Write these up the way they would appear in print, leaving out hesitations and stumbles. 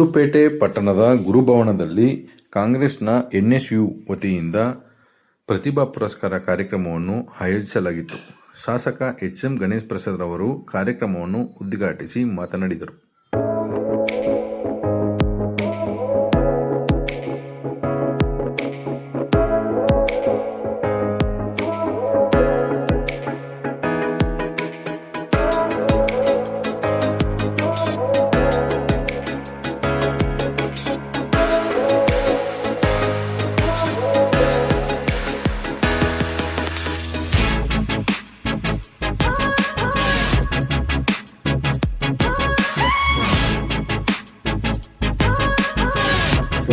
ಗುಂಡ್ಲುಪೇಟೆ ಪಟ್ಟಣದ ಗುರುಭವನದಲ್ಲಿ ಕಾಂಗ್ರೆಸ್ನ NSU ವತಿಯಿಂದ ಪ್ರತಿಭಾ ಪುರಸ್ಕಾರ ಕಾರ್ಯಕ್ರಮವನ್ನು ಆಯೋಜಿಸಲಾಗಿತ್ತು. ಶಾಸಕ HM ಗಣೇಶ್ ಪ್ರಸಾದ್ ರವರು ಕಾರ್ಯಕ್ರಮವನ್ನು ಉದ್ಘಾಟಿಸಿ ಮಾತನಾಡಿದರು.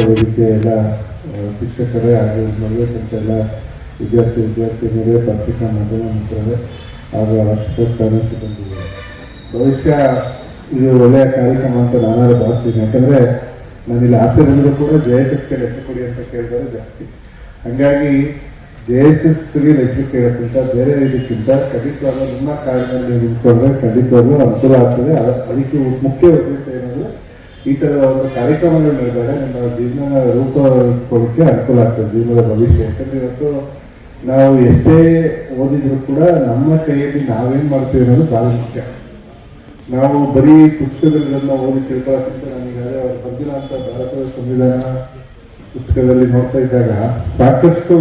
ವೇದಿಕೆ ಎಲ್ಲ ಶಿಕ್ಷಕರೇ ಹಾಗೂ ಎಲ್ಲ ವಿದ್ಯಾರ್ಥಿನಿಯರೇ, ಪತ್ರಿಕಾ ಮಾಧ್ಯಮ ಮಿತ್ರರೇ ಹಾಗೂ ರಾಷ್ಟ್ರೋತ್ಸವ ಸಿಬ್ಬಂದಿಗಳು, ಬಹುಶಃ ಇದು ಒಳ್ಳೆಯ ಕಾರ್ಯಕ್ರಮ ಅಂತ ನಾನು ಭಾವಿಸ್ತೀನಿ. ಯಾಕಂದರೆ ನಾನಿಲ್ಲಿ ಆಸೆಗಳಿಗೂ ಕೂಡ JSSಗೆ ಲೆಕ್ಕ ಕೊಡಿ ಅಂತ ಕೇಳಿದರೆ ಜಾಸ್ತಿ. ಹಾಗಾಗಿ JSSಗೆ ಲೆಕ್ಕ ಕೇಳೋಕ್ಕಿಂತ ಬೇರೆ ಇದಕ್ಕಿಂತ ಖಂಡಿತವಾಗ್ಲೂ ನಿಮ್ಮ ಕಾರಣದಲ್ಲಿ ನಿಂತ್ಕೊಂಡ್ರೆ ಖಂಡಿತವಾಗ್ಲೂ ಅನುಕೂಲ ಆಗ್ತದೆ. ಅದಕ್ಕೆ ಮುಖ್ಯ ಉದ್ದೇಶ ಏನಂದರೆ ಈ ಥರದ ಒಂದು ಕಾರ್ಯಕ್ರಮಗಳು ನಡೆದಾಗ ನಿಮ್ಮ ಜೀವನ ರೂಪಕೊಳ್ಳಿಕ್ಕೆ ಅನುಕೂಲ ಆಗ್ತದೆ, ಜೀವನದ ಭವಿಷ್ಯ. ಯಾಕಂದರೆ ಇವತ್ತು ನಾವು ಎಷ್ಟೇ ಓದಿದ್ರು ಕೂಡ ನಮ್ಮ ಕೈಯಲ್ಲಿ ನಾವೇನು ಮಾಡ್ತೀವಿ ಅನ್ನೋದು ಭಾಳ ಮುಖ್ಯ. ನಾವು ಬರೀ ಪುಸ್ತಕಗಳನ್ನು ಓದಿ ತಿಳ್ಕೊಳ್ಳೋಕ್ಕಿಂತ ನನಗಾದರೆ ಅವ್ರು ಬಂದಿರೋಂಥ ಭಾರತದ ಸಂವಿಧಾನ ಪುಸ್ತಕದಲ್ಲಿ ನೋಡ್ತಾ ಇದ್ದಾಗ ಸಾಕಷ್ಟು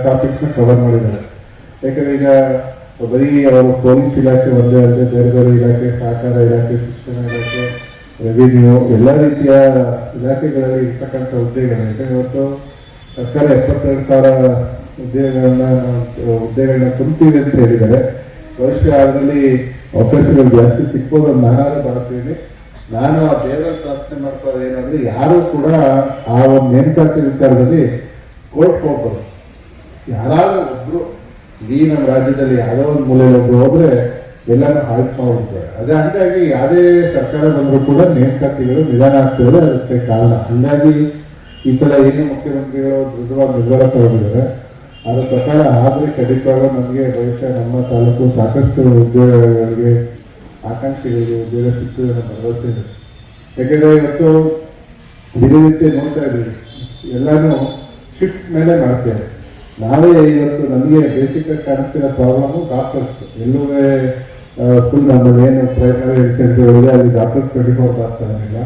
ಟಾಪಿಕ್ಸ್ನ ಕವರ್ ಮಾಡಿದ್ದಾರೆ. ಯಾಕಂದರೆ ಈಗ ಬರೀ ಅವರು ಪೊಲೀಸ್ ಇಲಾಖೆ ಒಂದೇ ಅಲ್ಲದೆ ಬೇರೆ ಬೇರೆ ಇಲಾಖೆ, ಸಹಕಾರ ಇಲಾಖೆ, ಶಿಕ್ಷಣ ಇಲಾಖೆ, ರೆವಿನ್ಯೂ ಎಲ್ಲ ರೀತಿಯ ಇಲಾಖೆಗಳಲ್ಲಿ ಇರ್ತಕ್ಕಂಥ ಹುದ್ದೆಗಳು. ಇವತ್ತು ಸರ್ಕಾರ 72,000 ಹುದ್ದೆಗಳನ್ನ ತುಂಬ್ತೀವಿ ಅಂತ ಹೇಳಿದ್ದಾರೆ. ಬಹುಶಃ ಅದರಲ್ಲಿ ಅವಕಾಶಗಳು ಜಾಸ್ತಿ ಸಿಗ್ಬೋದು ಅಂತ ನಾನಾದ್ರೂ ಭಾವಿಸ್ತೀನಿ. ನಾನು ಆ ದೇವರಲ್ಲಿ ಪ್ರಾರ್ಥನೆ ಮಾಡ್ಕೊಳ್ಳೋದು ಏನಂದ್ರೆ, ಯಾರೂ ಕೂಡ ಆ ಒಂದು ನೇಮಕಾತಿ ವಿಚಾರದಲ್ಲಿ ಕೋರ್ಟ್ ಹೋಗ್ಬೋದು. ಯಾರಾದ್ರೂ ಒಬ್ರು ಈ ನಮ್ಮ ರಾಜ್ಯದಲ್ಲಿ ಯಾವುದೋ ಒಂದು ಮೂಲೆಯಲ್ಲಿ ಒಬ್ರು ಹೋದ್ರೆ ಎಲ್ಲಾನು ಹಾಳು ಮಾಡ್ಬಿಡ್ತಾರೆ. ಅದೇ ಹಂಗಾಗಿ ಯಾವುದೇ ಸರ್ಕಾರ ಬಂದರೂ ಕೂಡ ನೇಮಕಾತಿಗಳು ನಿಧಾನ ಆಗ್ತಿರೋದು ಅದಕ್ಕೆ ಕಾರಣ. ಹಂಗಾಗಿ ಈ ಸಲ ಏನು ಮುಖ್ಯಮಂತ್ರಿಗಳು ದೃಢವಾದ ನಿರ್ಧಾರ ತಗೊಂಡಿದ್ದಾರೆ. ಅದರ ಪ್ರಕಾರ ಆದರೆ ಖಂಡಿತವಾಗ್ಲೂ ನಮಗೆ ಬಹುಶಃ ನಮ್ಮ ತಾಲೂಕು ಸಾಕಷ್ಟು ಉದ್ಯೋಗಗಳಿಗೆ, ಆಕಾಂಕ್ಷಿಗಳಿಗೆ ಉದ್ಯೋಗ ಸಿಗ್ತದೆ ಅನ್ನೋ ಭರವಸೆ ಇದೆ. ಯಾಕೆಂದರೆ ಇವತ್ತು ದಿನನಿತ್ಯ ನೋಡ್ತಾ ಇದ್ದೀವಿ, ಎಲ್ಲಾನು ಶಿಫ್ಟ್ ಮೇಲೆ ಮಾಡ್ತೇವೆ. ನಾವೇ ಇವತ್ತು ನಮಗೆ ಬೇಸಿಕ್ ಆಗಿ ಕಾಣಿಸ್ತಿರೋ ಪ್ರಾಬ್ಲಮ್ಮು ಡಾಕ್ಟರ್ಸ್. ಎಲ್ಲೂ ಫುಲ್ ನಮ್ಮಲ್ಲಿ ಏನು ಪ್ರೈಮರಿ ಹೆಲ್ತ್ ಸೆಂಟರ್ಗಳಿದೆ, ಅಲ್ಲಿ ಡಾಕ್ಟರ್ಸ್ 24 ತಾಸು ಇಲ್ಲ.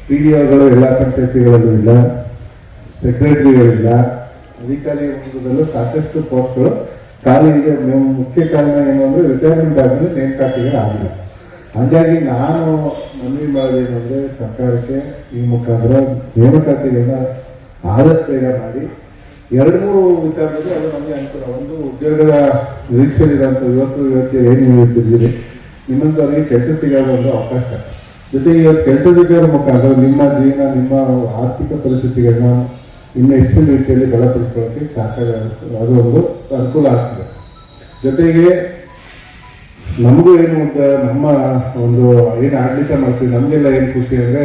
PDOಗಳು ಎಲ್ಲ ಪಂಚಾಯತಿಗಳಲ್ಲೂ ಇಲ್ಲ, ಸೆಕ್ರೆಟರಿಗಳಿಲ್ಲ, ಅಧಿಕಾರಿ ವರ್ಗದಲ್ಲೂ ಸಾಕಷ್ಟು ಪೋಸ್ಟ್ಗಳು ಖಾಲಿ ಇದೆ. ಮುಖ್ಯ ಕಾರಣ ಏನು ಅಂದರೆ ರಿಟೈರ್ಮೆಂಟ್ ಆದಮೇಲೆ ನೇಮಕಾತಿಗಳು ಆಗಿಲ್ಲ. ಹಾಗಾಗಿ ನಾನು ಮನವಿ ಮಾಡೋದೇನು ಅಂದರೆ, ಸರ್ಕಾರಕ್ಕೆ ಈ ಮುಖಾಂತರ ನೇಮಕಾತಿಗಳನ್ನ ಆದಷ್ಟು ಬೇಗ ಮಾಡಿ 2-3 ವಿಚಾರದಲ್ಲಿ ಅದು ನಮಗೆ ಅನುಕೂಲ. ಒಂದು, ಉದ್ಯೋಗದ ನಿರೀಕ್ಷೆಯಲ್ಲಿರೋಂಥ ಇವತ್ತು ಏನು ಇರ್ತಿದ್ದೀರಿ ನಿಮ್ಮಂಥವ್ರಿಗೆ ಕೆಲಸ ಸಿಗೋದು ಒಂದು ಅವಕಾಶ. ಜೊತೆಗೆ ಇವತ್ತು ಕೆಲಸ ಸಿಗೋದ್ರ ಮುಖಾಂತರ ನಿಮ್ಮ ಜೀವನ, ನಿಮ್ಮ ಆರ್ಥಿಕ ಪರಿಸ್ಥಿತಿಗಳನ್ನ ಇನ್ನು ಹೆಚ್ಚಿನ ರೀತಿಯಲ್ಲಿ ಬಲಪಡಿಸ್ಕೊಳ್ಳೋಕ್ಕೆ ಅದು ಒಂದು ಅನುಕೂಲ ಆಗ್ತದೆ. ಜೊತೆಗೆ ನಮಗೂ ಏನು ಅಂತ ನಮ್ಮ ಒಂದು ಏನು ಆಡಳಿತ ಮಾಡ್ತೀವಿ, ನಮಗೆಲ್ಲ ಏನು ಖುಷಿ ಅಂದರೆ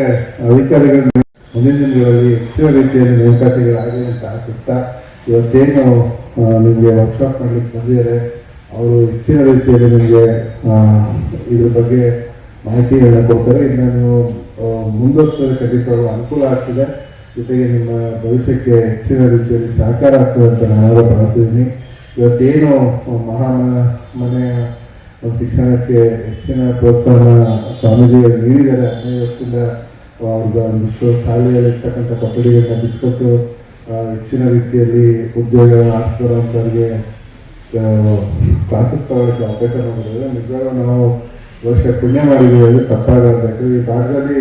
ಅಧಿಕಾರಿಗಳು ಮುಂದಿನ ದಿನಗಳಲ್ಲಿ ಹೆಚ್ಚಿನ ರೀತಿಯಲ್ಲಿ ನೇಮಕಾತಿಗಳಾಗಲಿ ಅಂತ ಆಶಿಸ್ತಾ, ಇವತ್ತೇನು ನಿಮಗೆ ವರ್ಕ್ಶಾಪ್ ಮಾಡಲಿಕ್ಕೆ ಬಂದಿದ್ದಾರೆ ಅವರು ಹೆಚ್ಚಿನ ರೀತಿಯಲ್ಲಿ ನಿಮಗೆ ಇದ್ರ ಬಗ್ಗೆ ಮಾಹಿತಿಗಳನ್ನ ಕೊಡ್ತಾರೆ. ಇನ್ನು ನೀವು ಮುಂದುವರಿಸೋದು ಖಂಡಿತವಾಗ್ಲೂ ಅನುಕೂಲ ಆಗ್ತದೆ. ಜೊತೆಗೆ ನಿಮ್ಮ ಭವಿಷ್ಯಕ್ಕೆ ಹೆಚ್ಚಿನ ರೀತಿಯಲ್ಲಿ ಸಹಕಾರ ಆಗ್ತದೆ ಅಂತ ನಾನು ಭಾವಿಸಿದ್ದೀನಿ. ಇವತ್ತೇನು ಮನೆ ಶಿಕ್ಷಣಕ್ಕೆ ಹೆಚ್ಚಿನ ಪ್ರೋತ್ಸಾಹ ಸ್ವಾಮೀಜಿಗಳು ನೀಡಿದ್ದಾರೆ. 15 ವರ್ಷದಿಂದ ಒಂದಿಷ್ಟು ಶಾಲೆಯಲ್ಲಿರ್ತಕ್ಕಂಥ ಕೊಠಡಿಗಳನ್ನ ಬಿಟ್ಕೊಟ್ಟು ಹೆಚ್ಚಿನ ರೀತಿಯಲ್ಲಿ ಉದ್ಯೋಗ ಆರಿಸ್ಬರೋಂಥವ್ರಿಗೆ ಕ್ಲಾಸಸ್ ತಗೊಳ್ಳೋಕ್ಕೆ ಅವಕಾಶ ಮಾಡಿದ್ರೆ ನಿಜವಾಗ್ಲೂ ನಾವು ಬಹುಶಃ ಪುಣ್ಯ ಮಾಡಿದ್ದೀವಿ, ತಪ್ಪಾಗಲ್ಲ. ಯಾಕಂದರೆ ಈ ಭಾಗದಲ್ಲಿ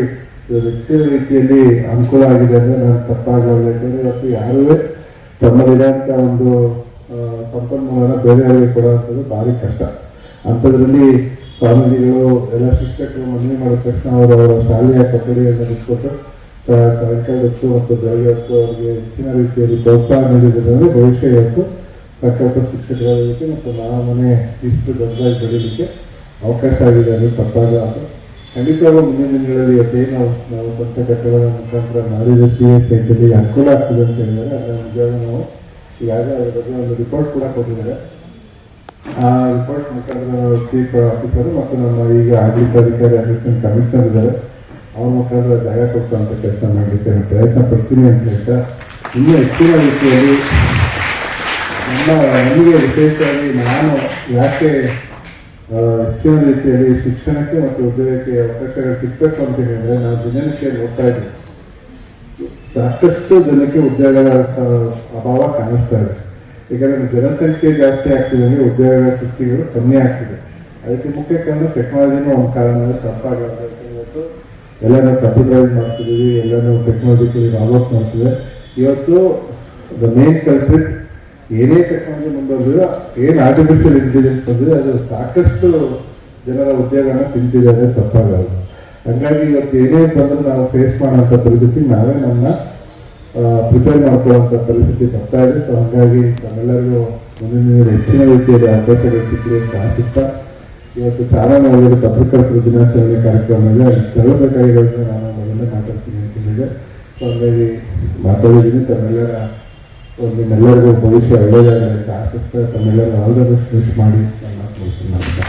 ಹೆಚ್ಚಿನ ರೀತಿಯಲ್ಲಿ ಅನುಕೂಲ ಆಗಿದೆ ಅಂದರೆ ನಾನು ತಪ್ಪಾಗಲ್ಲ. ಯಾಕಂದರೆ ಇವತ್ತು ಯಾರೂ ತಮ್ಮಲ್ಲಿರೋಂಥ ಒಂದು ಸಂಪನ್ಮೂಲನ ಬೇರೆಯವರಿಗೆ ಕೊಡುವಂಥದ್ದು ಭಾರಿ ಕಷ್ಟ. ಅಂಥದ್ರಲ್ಲಿ ಸ್ವಾಮೀಜಿಗಳು ಎಲ್ಲ ಶಿಕ್ಷಕರು ಮನವಿ ಮಾಡಿದ ತಕ್ಷಣ ಅವರ ಶಾಲೆಯ ಕೊಠಡಿಯನ್ನು ಬಿಟ್ಕೊಟ್ಟು ಸಾಯಂಕಾಲ ಹೊತ್ತು ಮತ್ತು ಬೆಳಗ್ಗೆ ಹೊತ್ತು ಅವರಿಗೆ ಹೆಚ್ಚಿನ ರೀತಿಯಲ್ಲಿ ಪ್ರೋತ್ಸಾಹ ನೀಡಿದರೆ ಭವಿಷ್ಯ ಇವತ್ತು ಸಾಕಷ್ಟು ಶಿಕ್ಷಕರಾಗಲಿಕ್ಕೆ ಮತ್ತು ಮನೆ ಇಷ್ಟು ದೊಡ್ಡದಾಗಿ ಬೆಳೀಲಿಕ್ಕೆ ಅವಕಾಶ ಆಗಿದೆ. ಅದು ತಪ್ಪಾಗಲ್ಲ. ಖಂಡಿತವಾಗೂ ಮುಂದಿನ ದಿನಗಳಲ್ಲಿ ಇವತ್ತೇನು ನಾವು ಸ್ವಂತ ಕಟ್ಟಡದ ಮುಖಾಂತರ ಮಾಡಿದ CA ಸೆಂಟರ್ಗೆ ಅನುಕೂಲ ಆಗ್ತದೆ ಅಂತ ಹೇಳಿದರೆ ಅದರ ನಿಜವಾಗ ನಾವು ಈಗಾಗಲೇ ಅದರ ಬಗ್ಗೆ ಒಂದು ರಿಪೋರ್ಟ್ ಕೂಡ ಕೊಟ್ಟಿದ್ದಾರೆ. ಆ ರಿಪೋರ್ಟ್ ಮುಖಾಂತರ ಚೀಫ್ ಆಫೀಸರು ಮತ್ತು ನಮ್ಮ ಈಗ ಆಡಳಿತಾಧಿಕಾರಿ ಅಸಿಸ್ಟೆಂಟ್ ಕಮಿಷನರ್ ಇದ್ದಾರೆ, ಅವ್ರ ಮುಖಾಂತರ ಜಾಗ ಕೊಡುವಂಥ ಕೆಲಸ ಮಾಡಲಿಕ್ಕೆ ನಾನು ಪ್ರಯತ್ನ ಪಡ್ತೀನಿ ಅಂತ ಹೇಳ್ತಾ ಇನ್ನೂ ಹೆಚ್ಚಿನ ರೀತಿಯಲ್ಲಿ ನಮಗೆ ವಿಶೇಷವಾಗಿ ನಾನು ಯಾಕೆ ಹೆಚ್ಚಿನ ರೀತಿಯಲ್ಲಿ ಶಿಕ್ಷಣಕ್ಕೆ ಮತ್ತು ಉದ್ಯೋಗಕ್ಕೆ ಅವಕಾಶಗಳು ಸಿಗಬೇಕು ಅಂತೀನಿ ಅಂದರೆ ನಾವು ದಿನನಿತ್ಯ ನೋಡ್ತಾ ಇದ್ದೀವಿ ಸಾಕಷ್ಟು ಜನಕ್ಕೆ ಉದ್ಯೋಗದ ಅಭಾವ ಕಾಣಿಸ್ತಾ ಇದೆ. ಈಗ ನಮ್ಮ ಜನಸಂಖ್ಯೆ ಜಾಸ್ತಿ ಆಗ್ತಿದೆ, ಉದ್ಯೋಗಗಳ ಸೃಷ್ಟಿಗಳು ಕಮ್ಮಿ ಆಗ್ತಿದೆ. ಅದಕ್ಕೆ ಮುಖ್ಯ ಕಾರಣ ಟೆಕ್ನಾಲಜಿನೂ ಒಂದು ಕಾರಣ ತಪ್ಪಾಗುತ್ತೆ. ಇವತ್ತು ಎಲ್ಲ ನಾವು ಕಂಪ್ಯೂಟರೈಸ್ ಮಾಡ್ತಿದ್ದೀವಿ, ಎಲ್ಲನೂ ಟೆಕ್ನಾಲಜಿಕಲಿ ಡೆವಲಪ್ ಮಾಡ್ತಿದೆ. ಇವತ್ತು ದ ಮೇನ್ ಕಲ್ಪ್ರಿಟ್ ಏನೇ ಟೆಕ್ನಾಲಜಿ ಮುಂದುವರೆದಿರೋ ಏನು ಆರ್ಟಿಫಿಷಿಯಲ್ ಇಂಟೆಲಿಜೆನ್ಸ್ ಬಂದಿದೆ ಅದು ಸಾಕಷ್ಟು ಜನರ ಉದ್ಯೋಗನ ತಿಂತಿದ್ದಾರೆ, ತಪ್ಪಾಗಲ್ಲ. ಹಾಗಾಗಿ ಇವತ್ತು ಏನೇ ಬಂದರೂ ನಾವು ಫೇಸ್ ಮಾಡೋಂಥ ಪರಿಸ್ಥಿತಿ ನಾವೇ ನಮ್ಮ ಪ್ರಿಪೇರ್ ಮಾಡ್ಕೊಳ್ಳೋಂಥ ಪರಿಸ್ಥಿತಿ ಬರ್ತಾ ಇದೆ. ಸೊ ಹಾಗಾಗಿ ನಮ್ಮೆಲ್ಲರಿಗೂ ಮುಂದಿನ ಹೆಚ್ಚಿನ ರೀತಿಯಲ್ಲಿ ಅವಕಾಶಗಳು ಸಿಗಲಿ ಅಂತ ಆಶಿಸ್ತಾ ಇವತ್ತು ಚಾಲನೆಯಲ್ಲಿ ಪತ್ರಕರ್ತರ ದಿನಾಚರಣೆ ಕಾರ್ಯಕ್ರಮ ಇದೆ. ಅದು ತರಬೇಕಾಗಿರೋದನ್ನ ನಾನು ಮೊದಲೇ ಮಾತಾಡ್ತೀನಿ ಅಂತಿದ್ದೆ. ಸೊ ಹಾಗಾಗಿ ಮಾತಾಡಿದ್ದೀನಿ. ನಿಮ್ಮೆಲ್ಲರಿಗೂ ಭವಿಷ್ಯ ಒಳ್ಳೆಯದಾಗಲಿ ಅಂತ ಆಶಿಸ್ತಾ ತಮ್ಮೆಲ್ಲರೂ ಆಲ್ ದ ಬೆಸ್ಟ್ ವಿಶ್ ಮಾಡಿ ನನ್ನ ಮುಗಿಸ್ತೀನಿ.